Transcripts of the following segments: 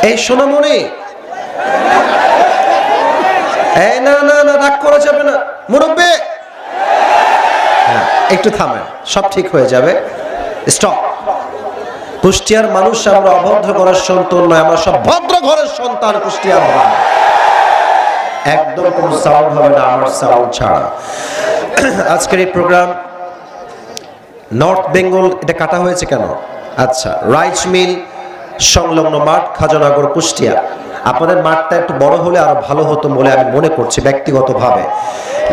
এই সোনামণি, এই না না না, রাগ করা যাবে না মুরব্বি। হ্যাঁ, একটু থামেন, সব ঠিক হয়ে যাবে। স্টপ। কুষ্টিয়ার মানুষ আমরা অভদ্র ঘরের সন্তান নয়, আমরা সব ভদ্র ঘরের সন্তান। কুষ্টিয়ার ভাই একদম কোনো সাউন্ড হবে না আমার সাউন্ড ছাড়া। আজকের এই প্রোগ্রাম নর্থ বেঙ্গল, এটা কাটা হয়েছে কেন? আচ্ছা, রাইস মিল সংলগ্ন মাঠ, খাজানগর, কুষ্টিয়া। আপনাদের মাঠটা একটু বড় হলে আরো ভালো হতো বলে আমি মনে করছি ব্যক্তিগতভাবে।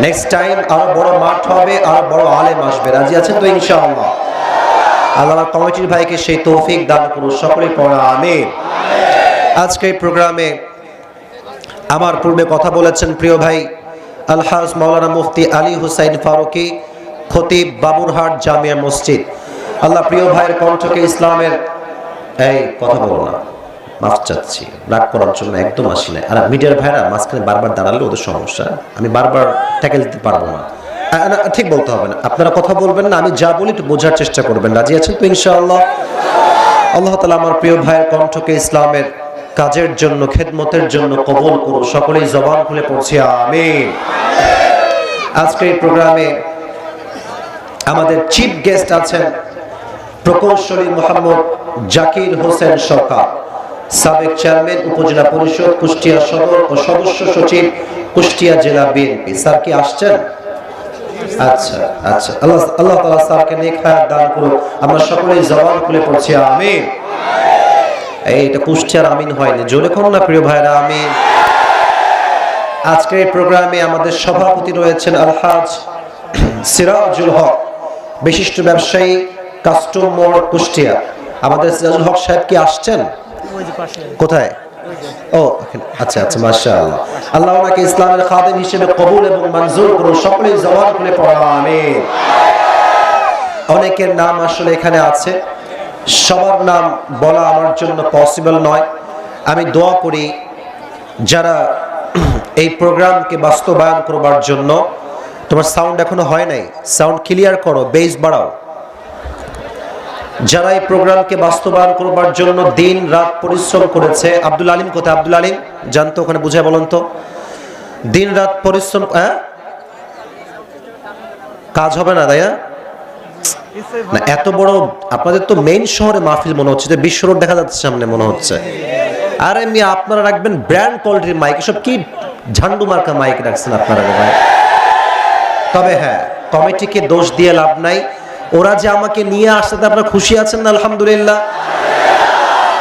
নেক্সট টাইম আরো বড় মাঠ হবে, আরো বড় আলেম আসবে। রাজি আছেন তো ইনশাআল্লাহ? আল্লাহ কমিটির ভাইকে সেই তৌফিক দান করুন, সকলেই পড়া আমিন। আজকে এই প্রোগ্রামে আমার পূর্বে কথা বলেছেন প্রিয় ভাই আলহাজ মাওলানা মুফতি আলী হুসাইন ফারুকি, খতিব, বাবুরহাট জামিয়া মসজিদ। আল্লাহ প্রিয় ভাইয়ের কণ্ঠকে ইসলামের, এই কথা বলো না, মাফ চাচ্ছি, রাগ করার জন্য একদম আসি না। আর মিডিয়ার ভাইরা মাঝখানে বারবার দাঁড়ালে ওদের সমস্যা, আমি বারবার ট্যাকেল দিতে পারবো না। ঠিক বলতে হবে না, আপনারা কথা বলবেন না, আমি যা বলি একটু বোঝার চেষ্টা করবেন। রাজি আছেন তো ইনশাআল্লাহ? আল্লাহ তাআলা আমার প্রিয় ভাইয়ের কণ্ঠকে ইসলামের কাজের জন্য, খেদমতের জন্য কবুল করুন। সকলেই জবান খুলে পড়ছি আমিন। আজকে এই প্রোগ্রামে আমাদের চিফ গেস্ট আছেন প্রকৌশলী মোহাম্মদ জাকির হোসেন সরকার, সাবেক চেয়ারম্যান উপজেলা পরিষদ কুষ্টিয়া সদর ও সদস্য সচিব কুষ্টিয়া জেলা বিএনপি। স্যার কি আসছেন? আচ্ছা আচ্ছা, আল্লাহ তাআলা স্যারকে নেক হায়াত দান করুন। আমরা সকলেই জবান খুলে পড়ছি আমিন। এইটা কুষ্টিয়ার আমিন হয়নি, জোরে কোন না প্রিয় ভাইরা আমিন। আজকের এই প্রোগ্রামে আমাদের সভাপতি রয়েছেন আলহাজ সিরাজুল হক, বিশিষ্ট ব্যবসায়ী, কাস্টম মোড়, কুষ্টিয়া। আমাদের সিরাজুল হক সাহেব কি আসছেন? কোথায়? ও আচ্ছা আচ্ছা, মাশাআল্লাহ। আল্লাহ ওনাকে ইসলামের খাদেম হিসেবে কবুল এবং মঞ্জুর করুন। সকলেই জবান খুলে পড়া আমিন। অনেকের নাম আসলে এখানে আছে, সবার নাম বলা আমার জন্য পসিবল নয়। আমি দোয়া করি যারা এই প্রোগ্রামকে বাস্তবায়ন করবার জন্য, তোমার সাউন্ড এখনো হয় নাই, সাউন্ড ক্লিয়ার করো, বেস বাড়াও। যারা এই প্রোগ্রামকে বাস্তবায়ন করবার জন্য দিন রাত পরিশ্রম করেছে। আব্দুল আলিম কোথায়? আব্দুল আলিম জানতো, ওখানে বুঝায় বলুন তো। দিন রাত পরিশ্রম, কাজ হবে না, তাই না? এত বড় আপনাদের তো মেইন শহরে মাহফিল মনে হচ্ছে, বিশ্ব রোড দেখা যাচ্ছে সামনে মনে হচ্ছে। আর এমনি আপনারা রাখবেন ব্র্যান্ড কোয়ালিটির মাইক, এসব কি ঝান্ডু মার্কা মাইক রাখছেন আপনারা ভাই। তবে হ্যাঁ, কমিটিকে দোষ দিয়ে লাভ নাই, ওরা যে আমাকে নিয়ে আসতে আপনারা খুশি আছেন না? আলহামদুলিল্লাহ।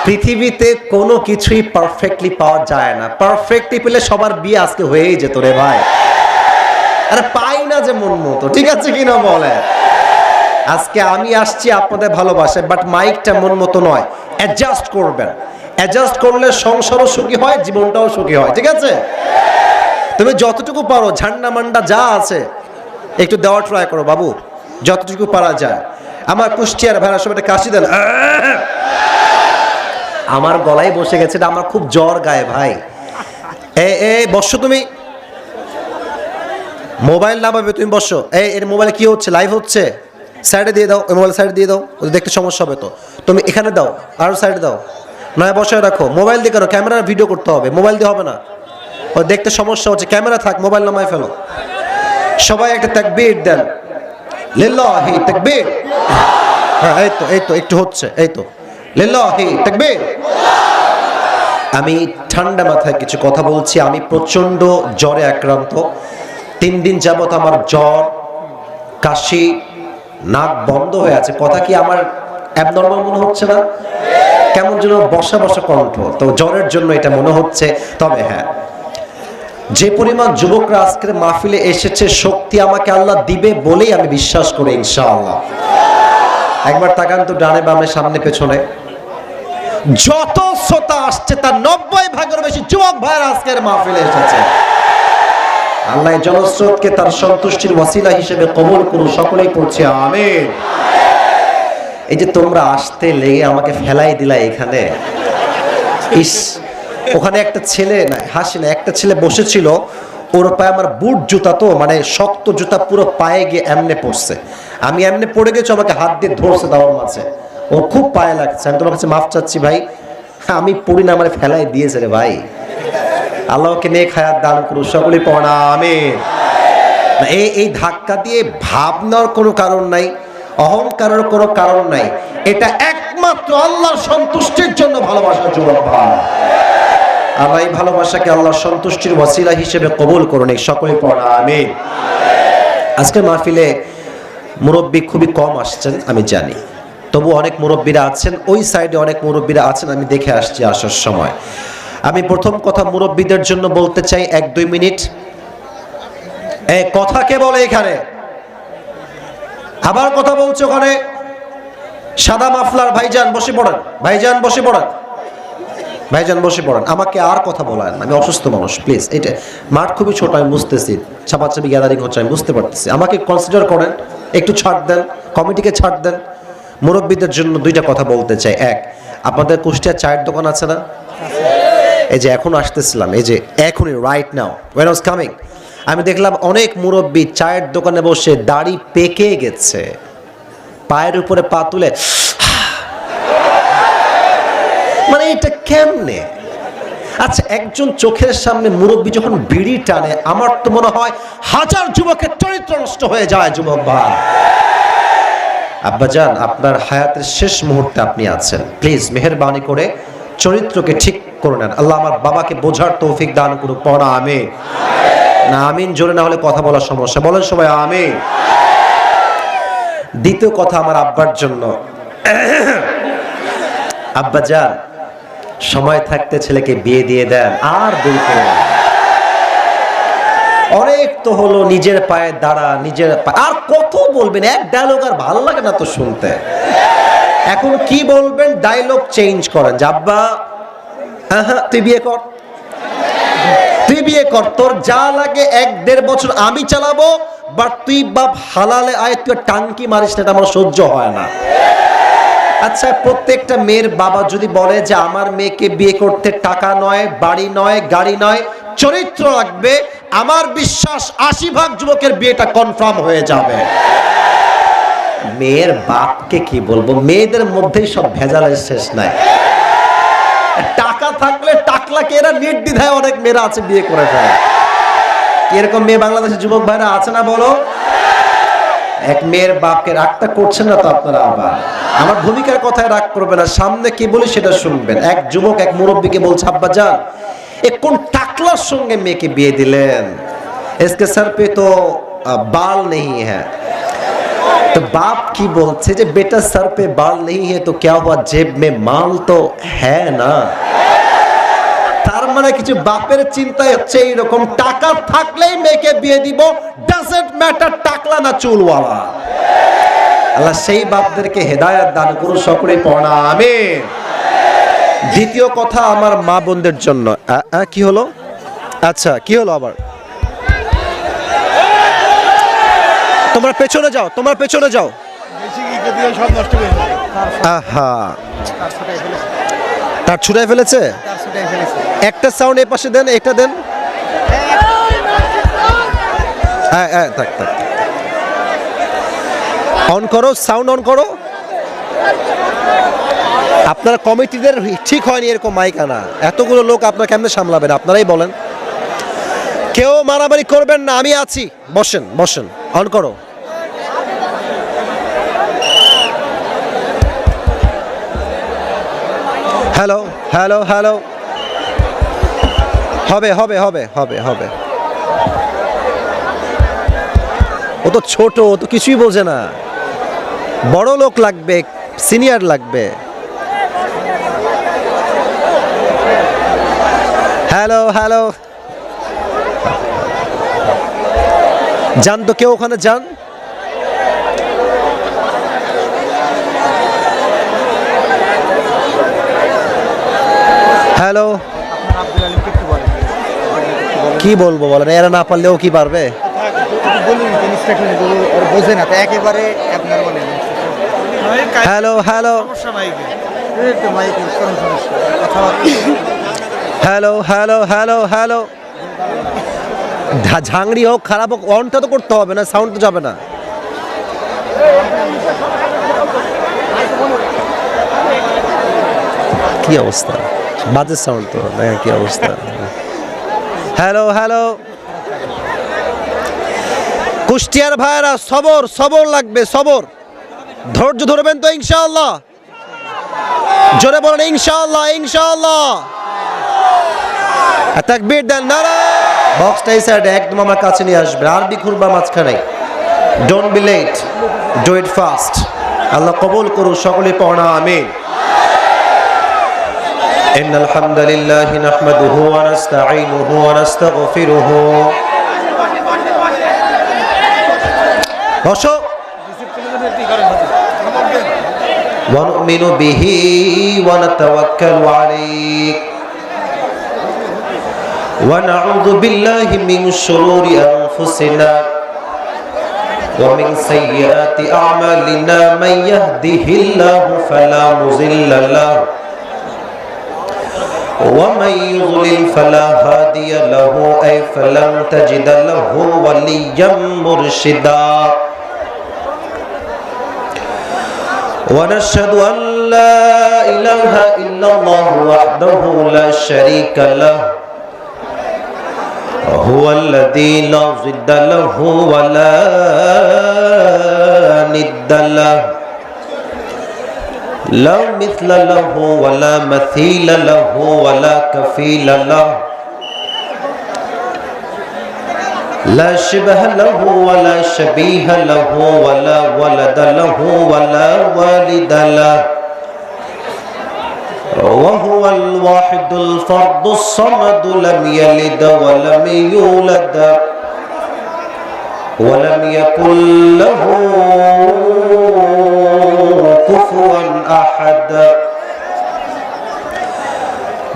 পৃথিবীতে কোনো কিছুই পারফেক্টলি পাওয়া যায় না, পারফেক্টলি পেলে সবার বিয়ে আজকে হয়েই যেত রে ভাই। আরে পাই না যে মন মতো, ঠিক আছে কিনা বলে। আজকে আমি আসছি আপনাদের ভালোবাসায়, বাট মাইকটা মন মতো নয়, অ্যাডজাস্ট করবেন। অ্যাডজাস্ট করলে সংসারও সুখী হয়, জীবনটাও সুখী হয়, ঠিক আছে? তুমি যতটুকু পারো ঝান্ডা মান্ডা যা আছে একটু দেওয়া ট্রাই করো বাবু, যতটুকু পারা যায়। আমার কুষ্টিয়ার ভাইরা সব একটা কাশি দেন। আমার গলায় বসে গেছে, আমার খুব জ্বর গায়ে ভাই। এই বসো, তুমি মোবাইল নামাবে, তুমি বসো। এর মোবাইলে কি হচ্ছে? লাইভ হচ্ছে, সাইডে দিয়ে দাও, ওই মোবাইল সাইডে দিয়ে দাও, ওদের দেখতে সমস্যা হবে তো। তুমি এখানে দাও, আরো সাইডে দাও, নয় বসায় রাখো। মোবাইল দিয়ে কেন? ক্যামেরা ভিডিও করতে হবে, মোবাইল দিয়ে হবে না, ও দেখতে সমস্যা হচ্ছে। ক্যামেরা থাক, মোবাইল নামায় ফেলো। সবাই একটা তাকবীর দেন, লিল্লাহি তাকবীর। হ্যাঁ, এই তো একটু হচ্ছে, এই তো লিল্লাহি তাকবীর। আমি ঠান্ডা মাথায় কিছু কথা বলছি। আমি প্রচন্ড জ্বরে আক্রান্ত, 3 দিন যাবত আমার জ্বর, কাশি, নাক বন্ধ হয়ে আছে। কথা কি আমার অ্যাবনর্মাল মনে হচ্ছে না? কেমন যেন বসা বসা কণ্ঠ, তো জ্বরের জন্য এটা মনে হচ্ছে। তবে হ্যাঁ, যে পরিমাণ যুবকরা আজকের মাহফিলে এসেছে, শক্তি আমাকে আল্লাহ দিবে বলেই আমি বিশ্বাস করি ইনশাআল্লাহ। একবার তাকান তো ডানে বামে সামনে পেছনে, যত শ্রোতা আসছে তার 90 ভাগের বেশি যুবক ভাইরা আজকের মাহফিলে এসেছে। আল্লাহ জনস্রোতকে তার সন্তুষ্টির ওয়াসিলা হিসেবে কবুল করুন। সকলেই পড়ছে আমিন। এই যে তোমরা আসতে লেগে আমাকে ফেলাই দিলা এখানে, ইস, ওখানে একটা ছেলে, না হাসি না, একটা ছেলে বসেছিল, ওর পায়ে আমার বুট জুতা, তো মানে শক্ত জুতা, পুরো পায়ে গিয়ে এমনে পড়ছে। আমি এমনে পড়ে গেছি, আমাকে হাত দিয়ে ধরছে দাওয়ার মাঝে, ও খুব পায়ে লাগছে। আমি তোমার কাছে মাফ চাচ্ছি ভাই, আমি পড়ি না, আমার ফেলাই দিয়েছে রে ভাই। আল্লাহকে নেক হায়াত দান করুন, সকলেই পড়া আমিন। এই ধাক্কা দিয়ে ভাবনার কোনো কারণ নাই, অহংকারের কোনো কারণ নাই। এটা একমাত্র আল্লাহর সন্তুষ্টির জন্য ভালোবাসা যুবক ভাই। আল্লাহ এই ভালোবাসাকে আল্লাহর সন্তুষ্টির ওয়াসিলা হিসেবে কবুল করুন, সকলেই পড়া আমিন। আজকে মাহফিলে মুরব্বী খুবই কম আসছেন আমি জানি, তবু অনেক মুরব্বীরা আছেন, ওই সাইডে অনেক মুরব্বীরা আছেন, আমি দেখে আসছি আসার সময়। আমি প্রথম কথা মুরব্বীদের জন্য বলতে চাই 1-2 মিনিট। কথা কে বলে এখানে? আবার কথা বলছে ওখানে। সাদা মাফলার ভাইজান বসে পড়েন, ভাইজান বসে পড়েন, ভাইজান বসে পড়েন। আমাকে আর কথা বলেন, আমি অসুস্থ মানুষ, প্লিজ। এটা মাঠ খুবই ছোট, আমি বুঝতেছি, ছাপাছাপি গ্যাদারিং হচ্ছে, আমি বুঝতে পারতেছি। আমাকে কনসিডার করেন, একটু ছাড় দেন, কমিটিকে ছাড় দেন। মুরব্বীদের জন্য 2টা কথা বলতে চাই। এক, আপনাদের কুষ্টিয়া চায়ের দোকান আছে না? এই যে এখন আসতেছিলাম, এই যে এখনই right now when I was coming, আমি দেখলাম অনেক মুরব্বী চায়ের দোকানে বসে দাড়ি পেকে গেছে, পায়ের উপরে পা তুলে, মানে এটা কেমনে? আচ্ছা, একজন চোখের সামনে মুরব্বী যখন বিড়ি টানে, আমার তো মনে হয় 1000 যুবকের চরিত্র নষ্ট হয়ে যায়। যুবক ভাই, আব্বাজান, আপনার হায়াতের শেষ মুহূর্তে আপনি আছেন, প্লিজ মেহেরবানি করে চরিত্রকে ঠিক করে নেন। আল্লাহ আমার বাবাকে বোঝার তৌফিক দান করুক, পড়া আমিন। না আমিন জোরে না হলে কথা বলার সমস্যা, বলেন সবাই আমিন। দ্বিতীয় কথা আমার আব্বার জন্য। আব্বাজান, সময় থাকতে ছেলেকে বিয়ে দিয়ে দেন, আর দেরি করেন না। অনেক তো হলো, নিজের পায়ে দাঁড়া, নিজের আর কত বলবেন? এক ডায়লগ আর ভালো লাগে না তো শুনতে। এখন কি বলবেন? ডায়লগ চেঞ্জ করেন। আব্বা, হ্যাঁ তুই বিয়ে কর, তুই বিয়ে কর, তোর যা লাগে 1-1.5 বছর আমি চালাবো, বাট তুই বাপ হালালে আয়, তুই টাঙ্কি মারিস না, এটা আমার সহ্য হয় না। আচ্ছা, প্রত্যেকটা মেয়ের বাবা যদি বলে যে আমার মেয়েকে বিয়ে করতে টাকা নয়, বাড়ি নয়, গাড়ি নয়, চরিত্র লাগবে, আমার বিশ্বাস 80% যুবকের বিয়েটা কনফার্ম হয়ে যাবে। মেয়ের বাপকে কি বলবো? মেয়েদের মধ্যেই সব ভেজালের শেষ নাই। টাকা থাকলে টাকলাকে এরা নির্দ্বিধায় অনেক মেয়েরা আছে বিয়ে করে ফেলে। এরকম মেয়ে বাংলাদেশের যুবক ভাইরা আছে না বলো? এক মেয়ের বাপকে রাগটা করছেন না তো আপনারা? আবার আমার ভূমিকার কথায় রাগ করবে না, সামনে কি বলি সেটা শুনবেন। এক যুবক এক মুরব্বীকে বলছে, আব্বা যান, কোন টাকলার সঙ্গে মেয়েকে বিয়ে দিলেন? इसके सर पे तो बाल नहीं है। तो बाप की बोलছে যে बेटा सर पे बाल नहीं है तो क्या हुआ, जेब में माल तो है ना। তার মানে কিছু বাপের চিন্তায় হচ্ছে এইরকম, টাকা থাকলেই মেয়েকে বিয়ে দিব, ডাজন্ট ম্যাটার টাকলা না চুলওয়ালা। আল্লাহ সেই বাপদেরকে হেদায়েত দান করুন, সকলে পড়া আমিন। দ্বিতীয় কথা আমার মা বোনদের জন্য। কি হলো? আচ্ছা, কি হলো আবার? তোমরা পেছনে যাও, তোমরা পেছনে যাও। আহা, তার ছুটাই ফেলেছে। একটা সাউন্ড এ পাশে দেন, এটা দেন। হ্যাঁ হ্যাঁ, থাক থাক, অন করো, সাউন্ড অন করো। আপনার কমিটিদের ঠিক হয়নি এরকম মাইক আনা, এতগুলো লোক আপনারা কেমনে সামলাবেন? আপনারাই বলেন। কেউ মারামারি করবেন না, আমি আছি, বসেন বসেন, অন করো। হ্যালো হ্যালো হ্যালো, হবে হবে হবে হবে হবে। ও তো ছোট, ও তো কিছুই বোঝে না, বড় লোক লাগবে, সিনিয়র লাগবে। হ্যালো হ্যালো, যান তো কেউ ওখানে যান। হ্যালো, কি বলবো বলেন? এরা না পারলেও কি পারবে? Hello hello hello hello hello hello, ঝাংড়ি হোক খারাপ হোক, অনটা তো করতে হবে না, সাউন্ড তো যাবে না। কি অবস্থা, বাজে সাউন্ড তো, দেখেন কি অবস্থা। হ্যালো হ্যালো, কুষ্টিয়ার ভাইরা সবর, সবর লাগবে, সবর, ধৈর্য ধরবেন তো ইনশাআল্লাহ। জোরে বলেন ইনশাআল্লাহ, ইনশাআল্লাহ। তাকবীর দেন, নারা। বক্সটা এই সাইডে একদম আমার কাছে নিয়ে আসবে, আরবি খুলবা মাঝখানে। Don't be late, do it fast. আল্লাহ কবুল করুন, সকলে পড়া আমিন। ইন্নাল হামদালিল্লাহি নাহমাদুহু ওয়া নাস্তাঈনুহু ওয়া নাস্তাগফিরুহু। বসো। ওয়া নু'মিনু বিহি ওয়া নাতাওয়াক্কালু আলাইহি ওয়া নাউযু বিল্লাহি মিন শুরুরি আনফুসিনা ওয়া মিন সাইয়্যাতি আ'মালিনা মান ইয়াহদিহিল্লাহু ফালা মুযিল্লা লাহু ওয়া মান ইউদ্লিল ফালা হাদিয়া লাহু আই ফালাম তাজিদ লাহু ওয়ালিয়্যাম মুরশিদা। ونشهد أن لا إله إلا الله وحده لا شريك له هو الذي لا ضد له ولا ند له لا مثل له ولا مثيل له ولا كفيل له لا شبه له ولا شبيه له ولا ولد له ولا والد له وهو الواحد الفرد الصمد لم يلد ولم يولد ولم يكن له كفوا أحد.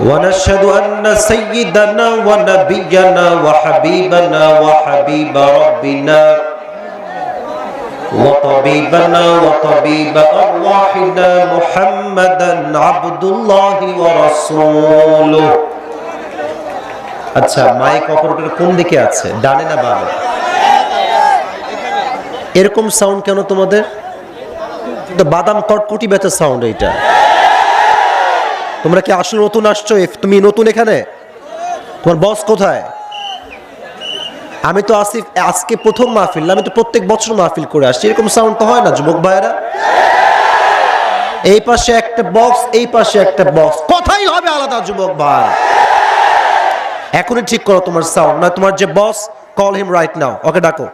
ونشهد أن سيدنا ونبينا وحبيبنا وحبيب ربنا وطبيبنا وطبيب أرواحنا محمدا عبد الله ورسوله. আচ্ছা, মাইক অপারেটর কোন দিকে আছে, ডানে না বামে? এরকম সাউন্ড কেন তোমাদের? তো বাদাম কটকটি বেচা সাউন্ড এইটা। তোমরা কি আসলে নতুন আসছো? তুমি নতুন এখানে? তোমার বস কোথায়? আমি তো আসিফ, আজকে প্রথম মাহফিল, আমি তো প্রত্যেক বছর মাহফিল করে আসছি। এরকম সাউন্ড তো হয় না যুবক ভাইরা। এই পাশে একটা বক্স, এই পাশে একটা বক্স, কথাই হবে আলাদা যুবক ভাই। এখনই ঠিক করো তোমার সাউন্ড, না তোমার যে বস, কল হিম রাইট নাও, ওকে ডাকো।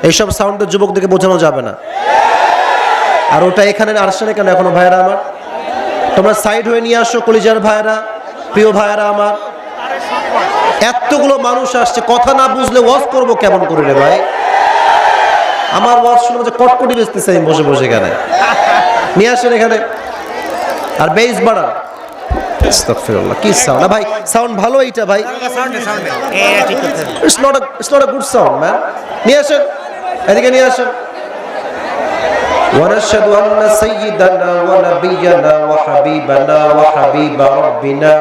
এইসব সাউন্ডের যুবকদেরকে বোঝানো যাবে না। আর ওটা এখানে আসছে না কেন এখনো ভাইরা আমার? তোমরা সাইড হয়ে নিয়ে আসো কলিজার ভাইরা, প্রিয় ভাইরা আমার। এতগুলো মানুষ আসছে, কথা না বুঝলে ওয়াজ করবো কেমন করে রে ভাই? আমার ওয়াজ শুনে যে কটকটি বেচতেছে আমি বসে বসে এখানে। নিয়ে আসেন এখানে, আর বেস বাড়া। আস্তাগফিরুল্লাহ, কি সাউন্ড না ভাই? সাউন্ড ভালো এইটা ভাই? It's not a good sound man. নিয়ে আসেন, এদিকে নিয়ে আসেন। ونشهد أن سيدنا ونبينا وحبيبنا وحبيب ربنا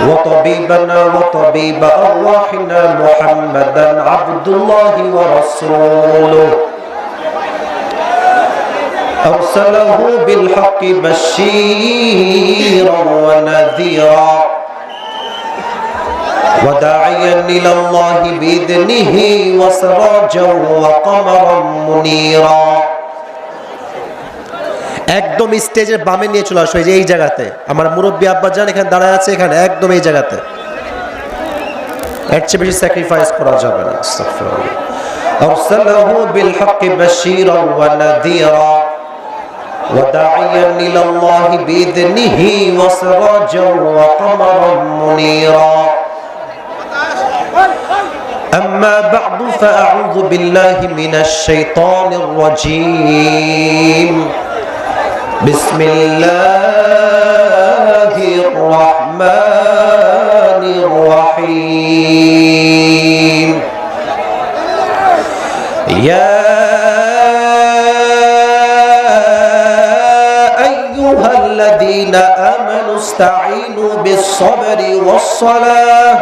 وطبيبنا وطبيب أرواحنا محمدا عبد الله ورسوله أرسله بالحق بشيرا ونذيرا وداعيا إلى الله بإذنه وسراجا وقمرا منيرا. একদম স্টেজের বামে নিয়ে চলে আসো, এই জায়গাতে আমার মুরব্বী আব্বা জান এখানে দাঁড়ায় আছে, এখানে একদম এই জায়গাতে। এর চেয়ে বেশি স্যাক্রিফাইস করা যাবে না। আস্তাগফিরুল্লাহ। أرسله بالحق بشيرا ونذيرا وداعيا إلى الله بإذنه وسراجا وقمرا منيرا. أما بعد فأعوذ بالله من الشيطان الرجيم. بسم الله الرحمن الرحيم. يا أيها الذين آمنوا استعينوا بالصبر والصلاة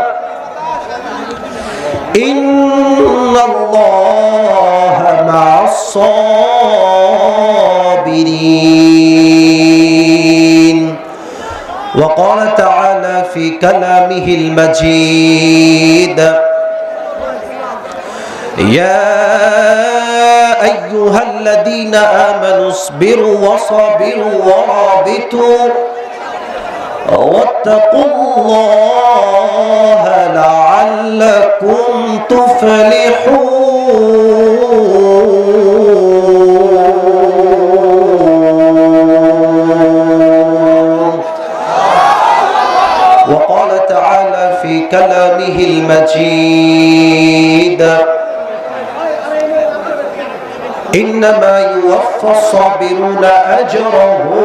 ইন্নাল্লাহা মা'আস সাবিরিন। وقال تعالى في كلامه المجيد: يا أيها الذين آمنوا اصبروا وصابروا ورابطوا واتقوا الله لعلكم تفلحون. وقال تعالى في كلامه المجيد: إنما يوفى الصابرون أجرهم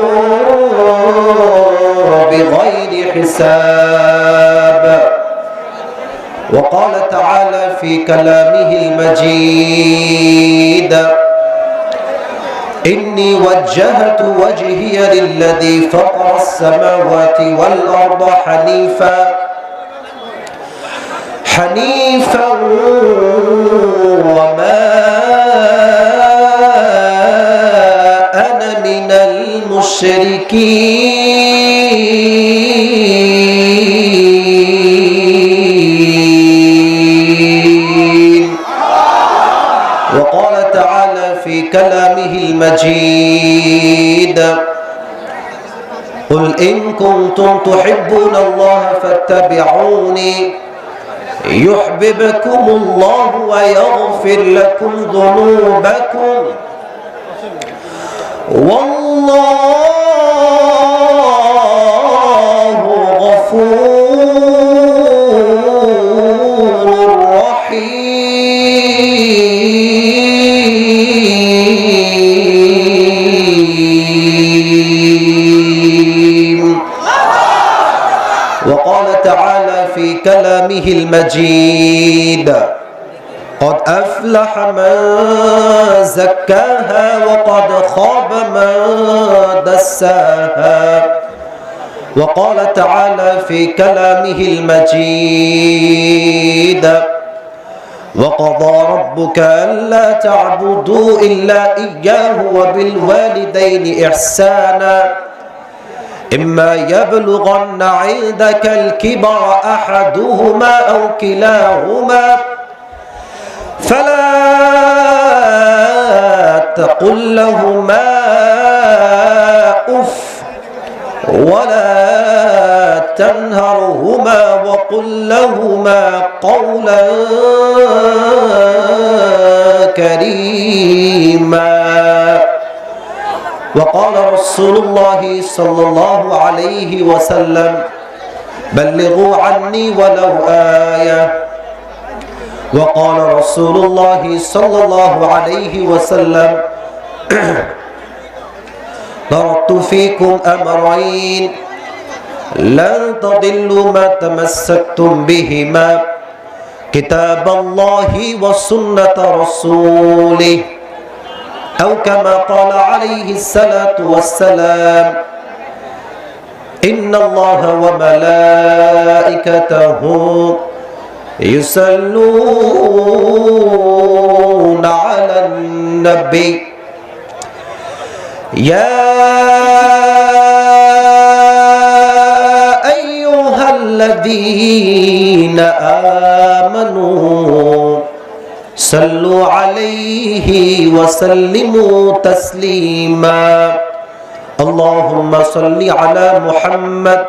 بغير حساب. وقال تعالى في كلامه المجيد: إني وجهت وجهي للذي فطر السماوات والأرض حنيفا وما أنا من المشركين. وقال تعالى في كلامه المجيد: قل إن كنتم تحبون الله فاتبعوني يحببكم الله ويغفر لكم ذنوبكم والله غفور رحيم. وقال تعالى في كلامه المجيد: قد أفلح من زكاها وقد خاب من دساها. وقال تعالى في كلامه المجيد: وقضى ربك ألا تعبدوا إلا إياه وبالوالدين إحسانا إما يبلغن عندك الكبر أحدهما أو كلاهما فلا تقل لهما أف ولا تنهرهما وقل لهما قولا كريما. وقال رسول الله صلى الله عليه وسلم: بلغوا عني ولو آية. وقال رسول الله صلى الله عليه وسلم: تركت فيكم أمرين لن تضلوا ما تمسكتم بهما كتاب الله وسنة رسوله أو كما قال عليه الصلاة والسلام: إن الله وملائكته يصلون على النبي يا أيها الذين آمنوا صلوا عليه وسلموا تسليما. اللهم صل على محمد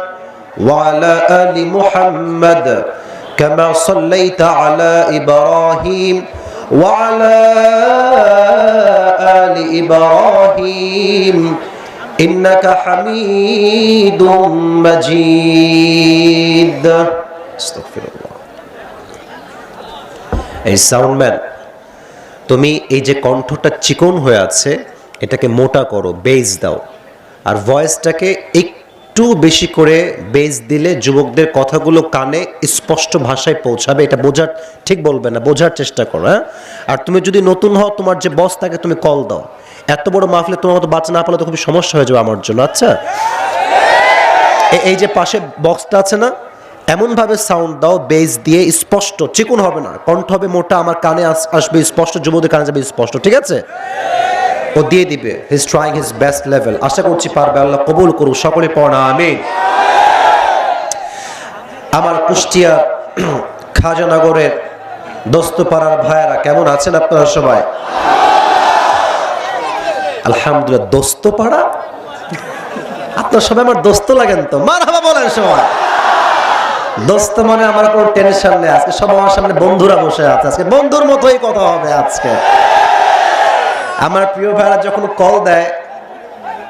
وعلى آل محمد كما صليت على إبراهيم وعلى آل إبراهيم إنك حميد مجيد. استغفر الله. এই সাউন্ডম্যান, তুমি এই যে কণ্ঠটা চিকন হয়ে আছে এটাকে মোটা করো, বেস দাও, আর ভয়েসটাকে একটু বেশি করে বেস দিলে যুবকদের কথাগুলো কানে স্পষ্ট ভাষায় পৌঁছাবে। এটা বোঝার, ঠিক বলবে না, বোঝার চেষ্টা করো। হ্যাঁ, আর তুমি যদি নতুন হও, তোমার যে বস তাকে তুমি কল দাও। এত বড় মাহফিলে তোমার মতো বাচ্চা না পেলে তো খুবই সমস্যা হয়ে যাবে আমার জন্য। আচ্ছা, এই যে পাশে বক্সটা আছে না, এমন ভাবে সাউন্ড দাও বেস দিয়ে স্পষ্ট, চিকুন হবে না, কণ্ঠ হবে মোটা, আমার কানে আসবে স্পষ্ট, যুবদের কানে যাবে স্পষ্ট, ঠিক আছে? ও দিয়ে দিবে, he is trying his best level. আশা করছি পারবে, আল্লাহ কবুল করুক, সকলে পড়া আমিন। আমার কুষ্টিয়া খাজানগরের দোস্তপাড়ার ভাইয়েরা কেমন আছেন আপনারা সবাই? আলহামদুলিল্লাহ। দোস্তপাড়া, আপনার সবাই আমার দোস্ত লাগেন তো, মারহাবা বলেন সবাই। দোস্ত মানে আমার কোনো টেনশন নেই, আজকে সব আমার সামনে বন্ধুরা বসে আছে, আজকে বন্ধুর মতোই কথা হবে আজকে। আমার প্রিয় ভাইরা যখন কল দেয়